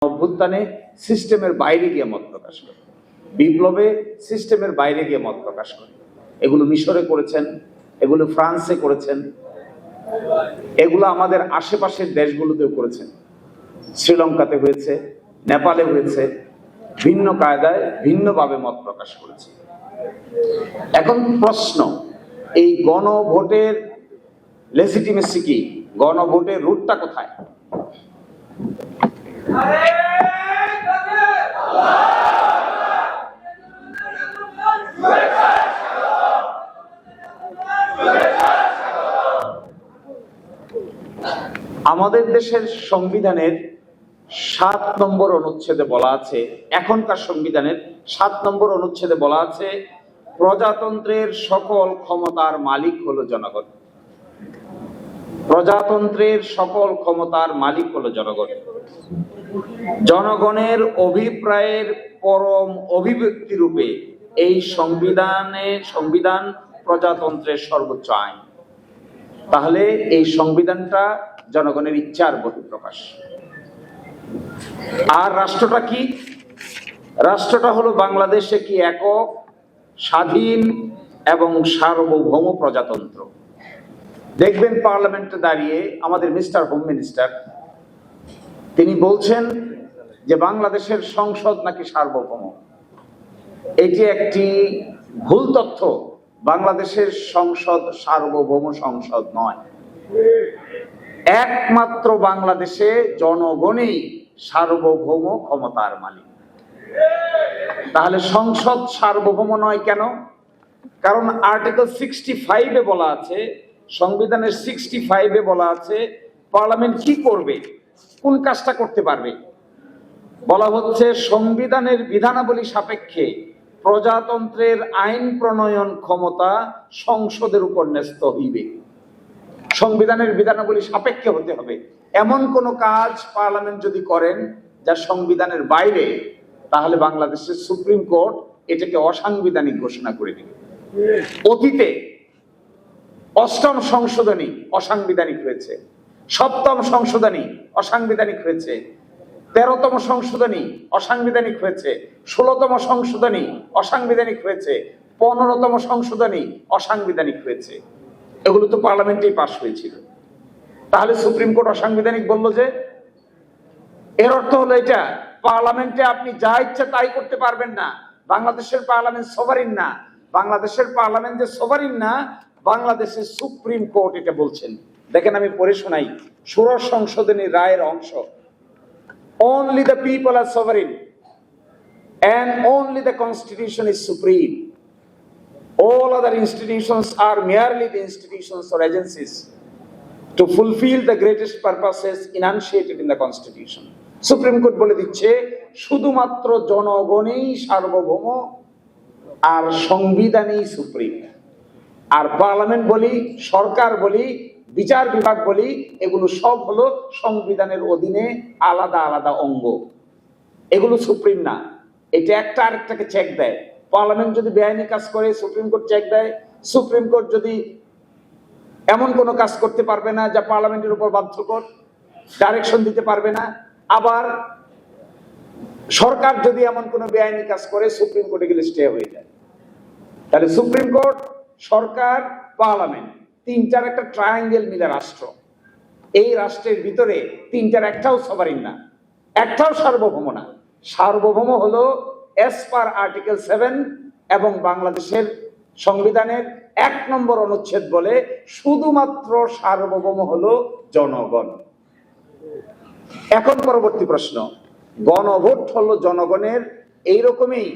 অভ্যুত্থানে সিস্টেমের বাইরে গিয়ে মত প্রকাশ করে, বিপ্লবে সিস্টেমের বাইরে গিয়ে মত প্রকাশ করে। এগুলো মিশরে করেছেন, এগুলো ফ্রান্সে করেছেন, এগুলো আমাদের আশেপাশের দেশগুলোতেও করেছেন। শ্রীলঙ্কাতে হয়েছে, নেপালে হয়েছে, ভিন্ন কায়দায় ভিন্নভাবে মত প্রকাশ করেছে। এখন প্রশ্ন, এই গণভোটের লেজিটিমেসি কি? গণভোটের রুটটা কোথায়? আমাদের দেশের সংবিধানের 7 নম্বর অনুচ্ছেদে বলা আছে, এখনকার সংবিধানের 7 নম্বর অনুচ্ছেদে বলা আছে, প্রজাতন্ত্রের সকল ক্ষমতার মালিক হলো জনগণ। প্রজাতন্ত্রের সকল ক্ষমতার মালিক হলো জনগণ। জনগণের অভিপ্রায়ের পরম অভিব্যক্তি রূপে এই সংবিধান প্রজাতন্ত্রের সর্বোচ্চ আইন। তাহলে এই সংবিধানটা জনগণের ইচ্ছার বহিঃপ্রকাশ। আর রাষ্ট্রটা কি? রাষ্ট্রটা হলো বাংলাদেশে কি একক, স্বাধীন এবং সার্বভৌম প্রজাতন্ত্র। দেখবেন পার্লামেন্টে দাঁড়িয়ে আমাদের মিস্টার হোম মিনিস্টার তিনি বলছেন যে বাংলাদেশের সংসদ নাকি সার্বভৌম। এটি একটি ভুল তথ্য। বাংলাদেশের সংসদ সার্বভৌম সংসদ নয়। একমাত্র বাংলাদেশে জনগণই সার্বভৌম ক্ষমতার মালিক। তাহলে সংসদ সার্বভৌম নয় কেন? কারণ আর্টিকেল 65-এ বলা আছে, সংবিধানের 65-এ বলা আছে পার্লামেন্ট কি করবে, কোন কাজটা করতে পারবে। বলা হচ্ছে সংবিধানের বিধানাবলী সাপেক্ষে প্রজাতন্ত্রের আইন প্রণয়ন ক্ষমতা সংসদের উপর ন্যস্ত হইবে। সংবিধানের বিধানাবলী সাপেক্ষে হতে হবে। এমন কোন কাজ পার্লামেন্ট যদি করেন যা সংবিধানের বাইরে, তাহলে বাংলাদেশের সুপ্রিম কোর্ট এটাকে অসাংবিধানিক ঘোষণা করে দিবে। অতীতে 8ম সংশোধনী অসাংবিধানিক হয়েছে, 7ম সংশোধনী অসাংবিধানিক হয়েছে, 13তম সংশোধনী অসাংবিধানিক হয়েছে, 16তম সংশোধনী অসাংবিধানিক হয়েছে, 15তম সংশোধনী অসাংবিধানিক হয়েছে। এগুলো তো পার্লামেন্টেই পাশ হয়েছিল। তাহলে সুপ্রিম কোর্ট অসাংবিধানিক বলল যে, এর অর্থ হলো এটা পার্লামেন্টে আপনি যা ইচ্ছা তাই করতে পারবেন না। বাংলাদেশের পার্লামেন্ট সভারিন না। বাংলাদেশের পার্লামেন্ট যে সভারিন না, বাংলাদেশের সুপ্রিম কোর্ট এটা বলছেন। দেখেন আমি পড়ে শোনাই ষোড়শ সংশোধনীর রায়ের অংশ। Only the people are sovereign and only the constitution is supreme. All other institutions are merely the institutions or agencies to fulfill the greatest purposes enunciated in the constitution. Supreme court বলে দিচ্ছে শুধুমাত্র জনগণই সার্বভৌম, আর সংবিধানই supreme. আর parliament বলি, সরকার বলি, বিচার বিভাগ বলি, এগুলো সব হলো সংবিধানের অধীনে আলাদা আলাদা অঙ্গ। এগুলো সুপ্রিম না। এটা একটা আরেকটাকে চেক দেয়। পার্লামেন্ট যদি বেআইনি কাজ করে সুপ্রিম কোর্ট চেক দেয়। সুপ্রিম কোর্ট যদি এমন কোনো কাজ করতে পারবে না যা পার্লামেন্টের উপর বাধ্যকর, ডাইরেকশন দিতে পারবে না। আবার সরকার যদি এমন কোনো বেআইনি কাজ করে সুপ্রিম কোর্টে গেলে স্টে হয়ে যায়। তাহলে সুপ্রিম কোর্ট, সরকার, পার্লামেন্ট, তিনটার একটা ট্রায়াঙ্গেল মিলে রাষ্ট্র। এই রাষ্ট্রের ভিতরে তিনটার একটাও সভারিন না, একটাও সার্বভৌম না। সার্বভৌম হলো এস পার আর্টিকেল 7 এবং বাংলাদেশের সংবিধানের 1 নম্বর অনুচ্ছেদ বলে শুধুমাত্র সার্বভৌম হলো জনগণ। এখন পরবর্তী প্রশ্ন, গণভোট হলো জনগণের এইরকমই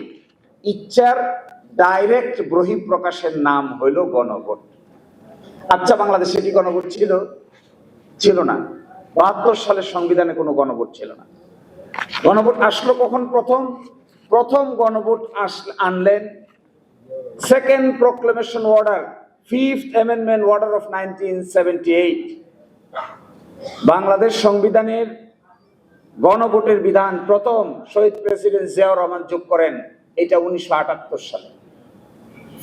ইচ্ছার ডাইরেক্ট বহিঃপ্রকাশের নাম হইল গণভোট। আচ্ছা, বাংলাদেশে কি গণভোট ছিল? ছিল না। 72 সালের সংবিধানে কোনো গণভোট ছিল না। গণভোট আসলো কখন? প্রথম গণভোট আনলেন second proclamation order, 5th amendment order of 1978। Bangladesh সংবিধানের গণভোটের বিধান প্রথম শহীদ প্রেসিডেন্ট জিয়াউর রহমান যোগ করেন, এটা 1978 সালে।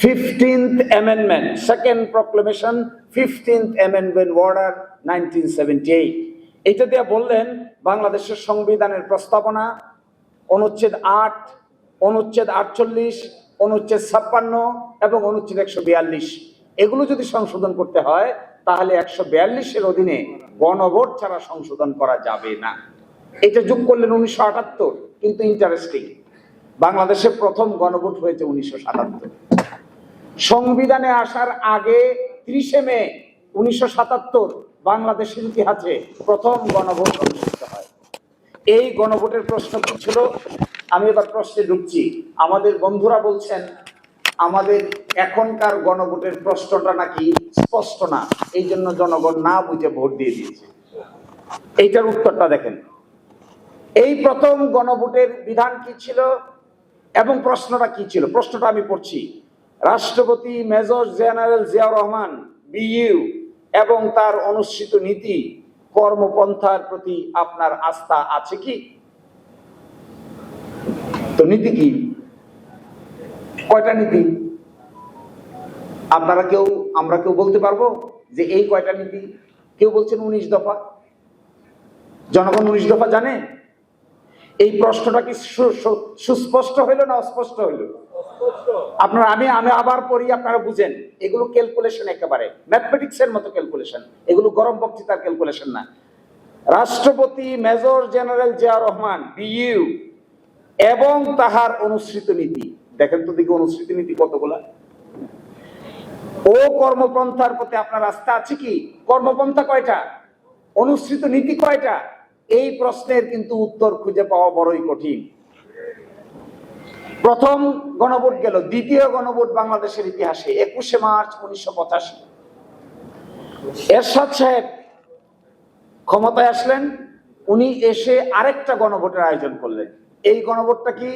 15th Amendment, Second Proclamation, 15th Amendment Order 1978 এইটা দিয়ে বললেন বাংলাদেশের সংবিধানের প্রস্তাবনা, অনুচ্ছেদ 8, অনুচ্ছেদ 48, অনুচ্ছেদ 56 এবং অনুচ্ছেদ 142 এগুলো যদি সংশোধন করতে হয় তাহলে 142-এর অধীনে গণভোট ছাড়া সংশোধন করা যাবে না। এটা যোগ করলেন 1978, কিন্তু ইন্টারেস্টিং, বাংলাদেশে প্রথম গণভোট হয়েছে 1977। সংবিধানে আসার আগে 30শে মে 1977 বাংলাদেশের ইতিহাসে প্রথম গণভোট অনুষ্ঠিত হয়। এই গণভোটের প্রশ্ন কি ছিল? আমি এবার প্রশ্নে ঢুকছি। আমাদের বন্ধুরা বলছেন আমাদের এখনকার গণভোটের প্রশ্নটা নাকি স্পষ্ট না, এই জন্য জনগণ না বুঝে ভোট দিয়ে দিয়েছে। এইটার উত্তরটা দেখেন। এই প্রথম গণভোটের বিধান কি ছিল এবং প্রশ্নটা কি ছিল? প্রশ্নটা আমি পড়ছি। রাষ্ট্রপতি major general Ziaur Rahman BU এবং তার অনুসৃত নীতি কর্মপন্থার প্রতি আপনার আস্থা আছে কি? তো নীতি কি? কয়টা নীতি? আপনারা কেউ, আমরা কেউ বলতে পারবো যে এই কয়টা নীতি? কেউ বলছেন 19 দফা। জনগণ 19 দফা জানে? এই প্রশ্নটা কি সুস্পষ্ট হইল না অস্পষ্ট হইল? আপনারা, আমি আবার পড়ি, আপনারা বুঝেন। এগুলো ক্যালকুলেশন, একেবারে ম্যাথমেটিক্সের মতো ক্যালকুলেশন, এগুলো গরম বক্তৃতার ক্যালকুলেশন না। রাষ্ট্রপতি major general Ziaur Rahman BU এবং তাহার অনুসৃত নীতি, দেখেন তো দেখি অনুসৃত নীতি কতগুলা। ও কর্মপন্থার প্রতি আপনার আস্থা আছে কি? কর্মপন্থা কয়টা? অনুসৃত নীতি কয়টা? এই প্রশ্নের কিন্তু উত্তর খুঁজে পাওয়া বড়ই কঠিন। প্রথম গণভোট গেল, দ্বিতীয় গণভোট বাংলাদেশের ইতিহাসে 21শে মার্চ 1985। এরশাদ সাহেব ক্ষমতায় আসলেন, উনি এসে আরেকটা গণভোটের আয়োজন করলেন। এই গণভোটটা কি?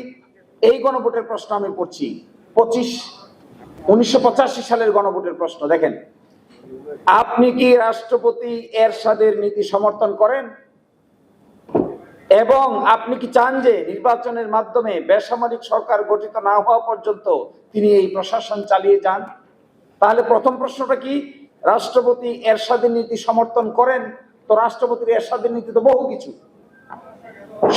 এই গণভোটের প্রশ্ন আমি পড়ছি, 1985 সালের গণভোটের প্রশ্ন। দেখেন, আপনি কি রাষ্ট্রপতি এরশাদের নীতি সমর্থন করেন এবং আপনি কি চান যে নির্বাচনের মাধ্যমে বেসামরিক সরকার গঠিত না হওয়া পর্যন্ত তিনি এই প্রশাসন চালিয়ে যান? তাহলে প্রথম প্রশ্নটা কি? রাষ্ট্রপতি এরশাদের নীতি সমর্থন করেন? তো রাষ্ট্রপতির এরশাদের নীতি তো বহু কিছু,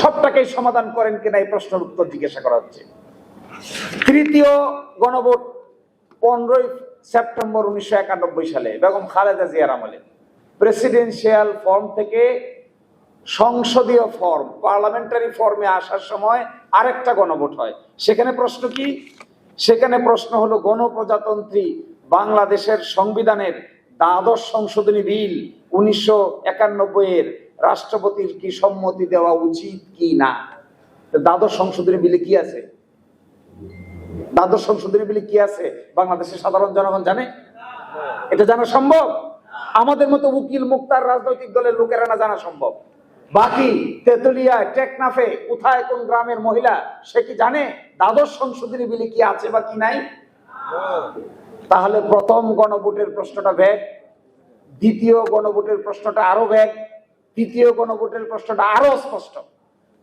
সবটাকেই সমাধান করেন কিনা এই প্রশ্নের উত্তর জিজ্ঞাসা করা হচ্ছে। তৃতীয় গণভোট 15 সেপ্টেম্বর 1991 সালে বেগম খালেদা জিয়ার আমলে। প্রেসিডেন্সিয়াল ফর্ম থেকে সংসদীয় ফর্ম, পার্লামেন্টারি ফর্মে আসার সময় আরেকটা গণভোট হয়। সেখানে প্রশ্ন কি? সেখানে প্রশ্ন হলো গণপ্রজাতন্ত্রী বাংলাদেশের সংবিধানের দ্বাদশ সংশোধনী বিল 1991 রাষ্ট্রপতির কি সম্মতি দেওয়া উচিত কি না? দ্বাদশ সংশোধনী বিলে কি আছে? দ্বাদশ সংশোধনী বিলে কি আছে বাংলাদেশের সাধারণ জনগণ জানে? এটা জানা সম্ভব? আমাদের মতো উকিল মুক্তার রাজনৈতিক দলের লোকেরা না জানা সম্ভব? বাকি তেতুলিয়া, টেকনাফে কোথায় কোন গ্রামের মহিলা সে কি জানে দ্বাদশ সংশোধনী বিলে কি আছে বা কি নাই? তাহলে প্রথম গণভোটের প্রশ্নটা ভ্যাগ, দ্বিতীয় গণভোটের প্রশ্নটা আরো ভ্যাগ, তৃতীয় গণভোটের প্রশ্নটা আরো স্পষ্ট,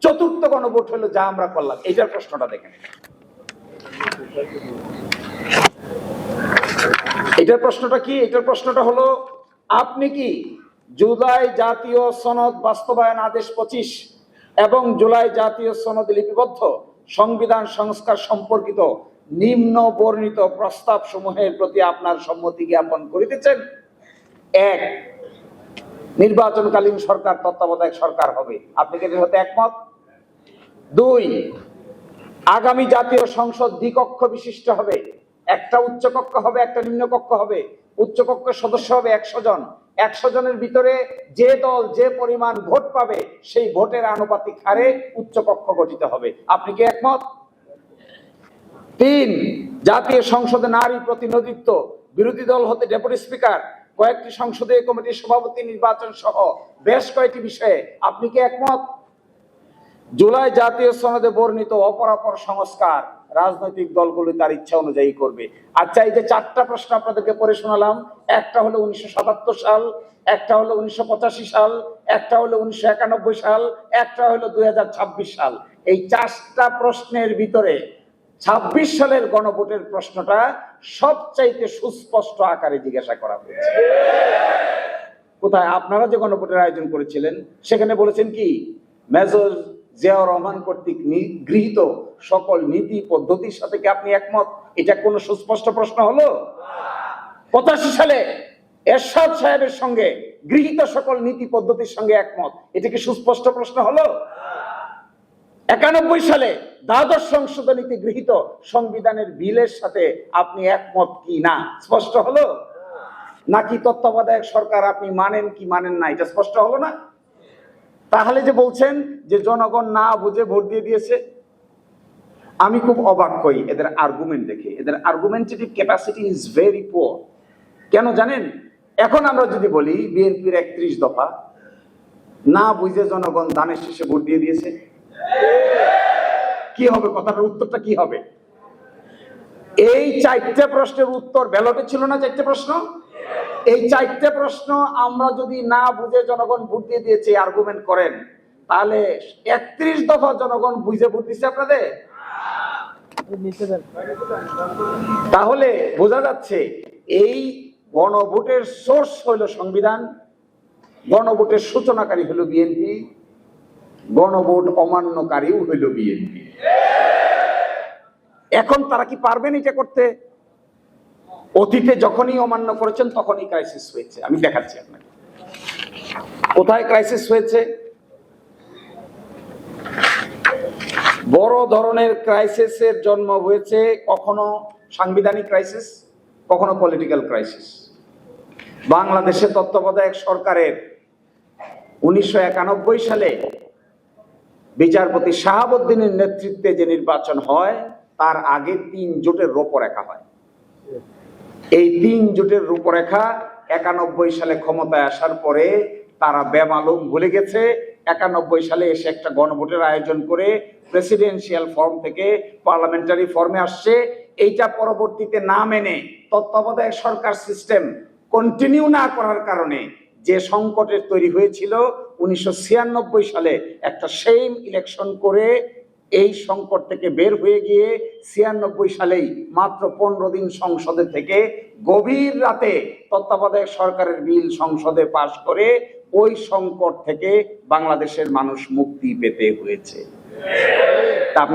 চতুর্থ গণভোট হলো যা আমরা করলাম। এইটার প্রশ্নটা দেখেন। এটার প্রশ্নটা কি? এটার প্রশ্নটা হলো, আপনি কি জুলাই জাতীয় সনদ বাস্তবায়ন আদেশ 25 এবং জুলাই জাতীয় সনদ লিপিবদ্ধ সংবিধান সংস্কার সম্পর্কিত নিম্ন বর্ণিত প্রস্তাব সমূহের প্রতি আপনার সম্মতি জ্ঞাপন করিতেছেন? 1, নির্বাচনকালীন সরকার তত্ত্বাবধায়ক সরকার হবে, আপনি কি এর সাথে একমত? 2, আগামী জাতীয় সংসদ দ্বিকক্ষ বিশিষ্ট হবে, একটা উচ্চকক্ষ হবে, একটা নিম্নকক্ষ হবে। উচ্চকক্ষের সদস্য হবে 100 জন। 100 জনের ভিতরে যে দল যে পরিমাণ ভোট পাবে সেই ভোটের আনুপাতিক হারে উচ্চকক্ষ গঠিত হবে, আপনি কি একমত? 3, জাতীয় সংসদে নারী প্রতিনিধিত্ব, বিরোধী দল হতে ডেপুটি স্পিকার, কয়েকটি সংসদীয় কমিটির সভাপতি নির্বাচন সহ বেশ কয়েকটি বিষয়ে আপনি কি একমত? জুলাই জাতীয় সনদে বর্ণিত অপরাপর সংস্কার রাজনৈতিক দলগুলো তার ইচ্ছা অনুযায়ী করবে। আচ্ছা, এই যে 4টা প্রশ্ন আপনাদেরকে পড়ে শোনালাম, একটা হলো 1977 সাল, একটা হলো 1985 সাল, একটা হলো 1991 সাল, একটা হলো 2026 সাল। এই 4টা প্রশ্নের ভিতরে 26 সালের গণভোটের প্রশ্নটা সবচাইতে সুস্পষ্ট আকারে জিজ্ঞাসা করা হয়েছে। কোথায়? আপনারা যে গণভোটের আয়োজন করেছিলেন সেখানে বলেছেন কি, মেজর জিয়াউর রহমান কর্তৃক গৃহীত সকল নীতি পদ্ধতির সাথে কি আপনি একমত? এটা কোনো সুস্পষ্ট প্রশ্ন হলো? 85 সালে এরশাদ সাহেবের সঙ্গে গৃহীত সকল নীতি পদ্ধতির সঙ্গে একমত, এটা কি সুস্পষ্ট প্রশ্ন হলো? 91 সালে দ্বাদশ সংশোধনীতে গৃহীত সংবিধানের বিলের সাথে আপনি একমত কি না, স্পষ্ট হলো? নাকি তত্ত্বাবধায়ক সরকার আপনি মানেন কি মানেন না, এটা স্পষ্ট হলো না? তাহলে যে বলছেন যে জনগণ না বুঝে ভোট দিয়ে দিয়েছে, আমি খুব অবাক হই এদের আর্গুমেন্ট দেখে। এদের argumentative capacity is very poor. কেন জানেন? এখন আমরা যদি বলি বিএনপির 31 দফা না বুঝে জনগণ ধানের শীষে ভোট দিয়ে দিয়েছে, কি হবে? কথাটার উত্তরটা কি হবে? এই 4টে প্রশ্নের উত্তর ব্যালটে ছিল না? 4টে প্রশ্ন, এই 4টে প্রশ্ন আমরা যদি না বুঝে জনগণ ভোট দিয়ে দিয়েছে আর্গুমেন্ট করেন, তাহলে 31 দফা জনগণ বুঝে ভোট দিচ্ছে আপনাদের? তাহলে বোঝা যাচ্ছে এই গণভোটের সোর্স হইল সংবিধান, গণভোটের সূচনাকারী হলো বিএনপি, গণভোট অমান্যকারীও হইল বিএনপি। এখন তারা কি পারবেন এটা করতে? অতীতে যখনই অমান্য করেছেন তখনই ক্রাইসিস হয়েছে। আমি দেখাচ্ছি আপনাকে কোথায় ক্রাইসিস হয়েছে। বড় ধরনের ক্রাইসিসের জন্ম হয়েছে কখনো সাংবিধানিক ক্রাইসিস, কখনো পলিটিক্যাল ক্রাইসিস। বাংলাদেশে তত্ত্বাবধায়ক সরকারের 1991 সালে বিচারপতি শাহাবুদ্দিনের নেতৃত্বে যে নির্বাচন হয়, তার আগে 3 জোটের রূপরেখা হয়। এই 3 জোটের রূপরেখা 91 সালে ক্ষমতায় আসার পরে তারা বেমালুম ভুলে গেছে। 91 সালে এসে একটা গণভোটের আয়োজন করে প্রেসিডেন্সিয়াল ফর্ম থেকে পার্লামেন্টারি ফর্মে আসছে। এইটা পরবর্তীতে না মেনে তত্ত্বাবধায়ক সরকার সিস্টেম কন্টিনিউ না করার কারণে যে সংকটের তৈরি হয়েছিল, 1996 সালে একটা সেম ইলেকশন করে এই সংকট থেকে বের হয়ে গিয়ে 96 সালেই মাত্র 15 দিন সংসদে থেকে গভীর রাতে তত্ত্বাবধায়ক সরকারের বিল সংসদে পাশ করে ওই সংকট থেকে বাংলাদেশের মানুষ মুক্তি পেতে হয়েছে।